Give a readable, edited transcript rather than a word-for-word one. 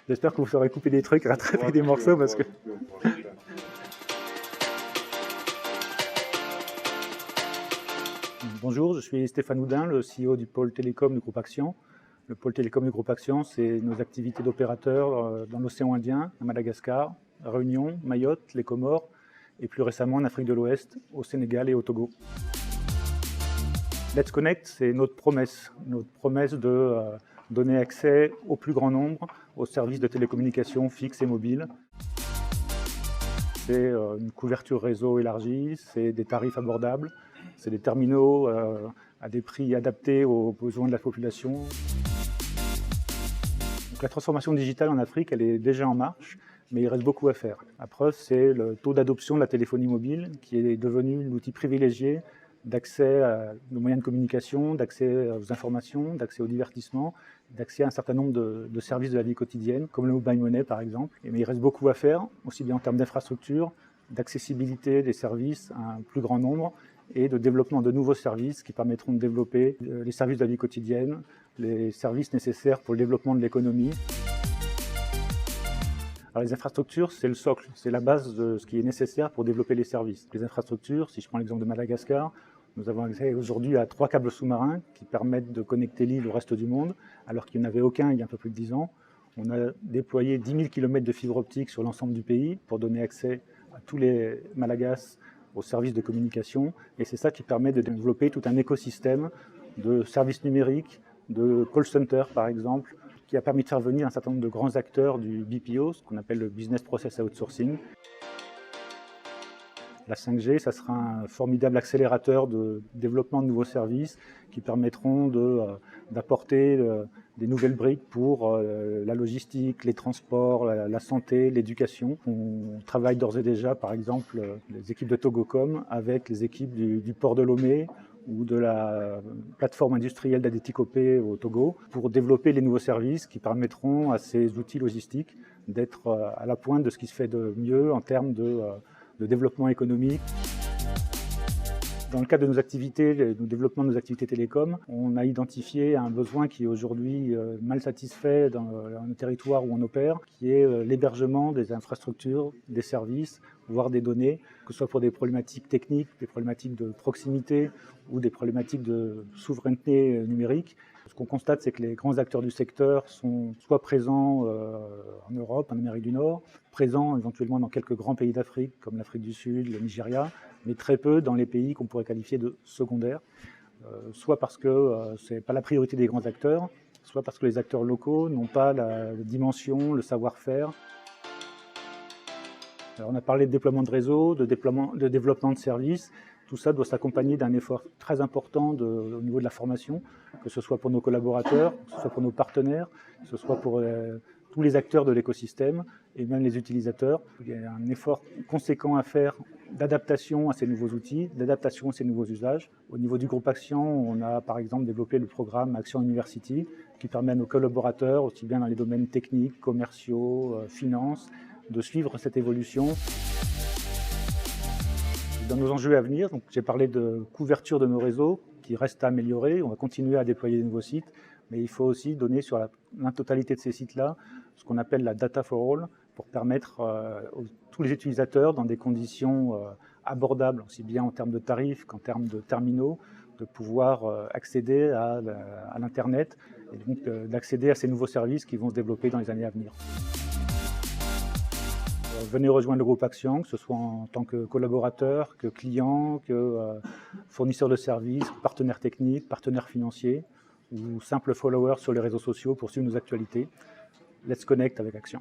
J'espère que vous saurez couper des trucs, rattraper des morceaux parce que... Bonjour, je suis Stéphane Houdin, le CEO du pôle télécom du groupe Axian. Le pôle télécom du groupe Axian, c'est nos activités d'opérateurs dans l'océan Indien, à Madagascar, à Réunion, Mayotte, les Comores et plus récemment en Afrique de l'Ouest, au Sénégal et au Togo. Let's Connect, c'est notre promesse de donner accès au plus grand nombre aux services de télécommunications fixes et mobiles. C'est une couverture réseau élargie, c'est des tarifs abordables, c'est des terminaux à des prix adaptés aux besoins de la population. Donc, la transformation digitale en Afrique, elle est déjà en marche, mais il reste beaucoup à faire. La preuve, c'est le taux d'adoption de la téléphonie mobile qui est devenu l'outil privilégié d'accès à nos moyens de communication, d'accès aux informations, d'accès au divertissement, d'accès à un certain nombre de services de la vie quotidienne, comme le mobile money par exemple. Mais il reste beaucoup à faire, aussi bien en termes d'infrastructure, d'accessibilité des services à un plus grand nombre et de développement de nouveaux services qui permettront de développer les services de la vie quotidienne, les services nécessaires pour le développement de l'économie. Alors les infrastructures, c'est le socle, c'est la base de ce qui est nécessaire pour développer les services. Les infrastructures, si je prends l'exemple de Madagascar, nous avons accès aujourd'hui à 3 câbles sous-marins qui permettent de connecter l'île au reste du monde, alors qu'il n'y en avait aucun il y a un peu plus de 10 ans. On a déployé 10 000 km de fibre optique sur l'ensemble du pays pour donner accès à tous les Malagas aux services de communication. Et c'est ça qui permet de développer tout un écosystème de services numériques, de call center par exemple, qui a permis de faire venir un certain nombre de grands acteurs du BPO, ce qu'on appelle le Business Process Outsourcing. La 5G, ça sera un formidable accélérateur de développement de nouveaux services qui permettront d'apporter des nouvelles briques pour la logistique, les transports, la santé, l'éducation. On travaille d'ores et déjà, par exemple, les équipes de Togocom avec les équipes du port de Lomé ou de la plateforme industrielle d'Adétikopé au Togo pour développer les nouveaux services qui permettront à ces outils logistiques d'être à la pointe de ce qui se fait de mieux en termes de développement économique. Dans le cadre de nos activités, du développement de nos activités télécom, on a identifié un besoin qui est aujourd'hui mal satisfait dans le territoire où on opère, qui est l'hébergement des infrastructures, des services, voire des données, que ce soit pour des problématiques techniques, des problématiques de proximité ou des problématiques de souveraineté numérique. Ce qu'on constate, c'est que les grands acteurs du secteur sont soit présents en Europe, en Amérique du Nord, présents éventuellement dans quelques grands pays d'Afrique, comme l'Afrique du Sud, le Nigeria, mais très peu dans les pays qu'on pourrait qualifier de secondaires, soit parce que ce n'est pas la priorité des grands acteurs, soit parce que les acteurs locaux n'ont pas la dimension, le savoir-faire. Alors on a parlé de déploiement de réseau, de développement de services. Tout ça doit s'accompagner d'un effort très important au niveau de la formation, que ce soit pour nos collaborateurs, que ce soit pour nos partenaires, que ce soit pour tous les acteurs de l'écosystème et même les utilisateurs. Il y a un effort conséquent à faire d'adaptation à ces nouveaux outils, d'adaptation à ces nouveaux usages. Au niveau du groupe Axian, on a par exemple développé le programme Axian University qui permet à nos collaborateurs, aussi bien dans les domaines techniques, commerciaux, finances, de suivre cette évolution. Dans nos enjeux à venir, j'ai parlé de couverture de nos réseaux qui reste à améliorer. On va continuer à déployer de nouveaux sites, mais il faut aussi donner sur la totalité de ces sites-là ce qu'on appelle la data for all pour permettre à tous les utilisateurs, dans des conditions abordables, aussi bien en termes de tarifs qu'en termes de terminaux, de pouvoir accéder à l'Internet et donc d'accéder à ces nouveaux services qui vont se développer dans les années à venir. Venez rejoindre le groupe Axian, que ce soit en tant que collaborateur, que client, que fournisseur de services, partenaire technique, partenaire financier ou simple follower sur les réseaux sociaux pour suivre nos actualités. Let's Connect avec Axian.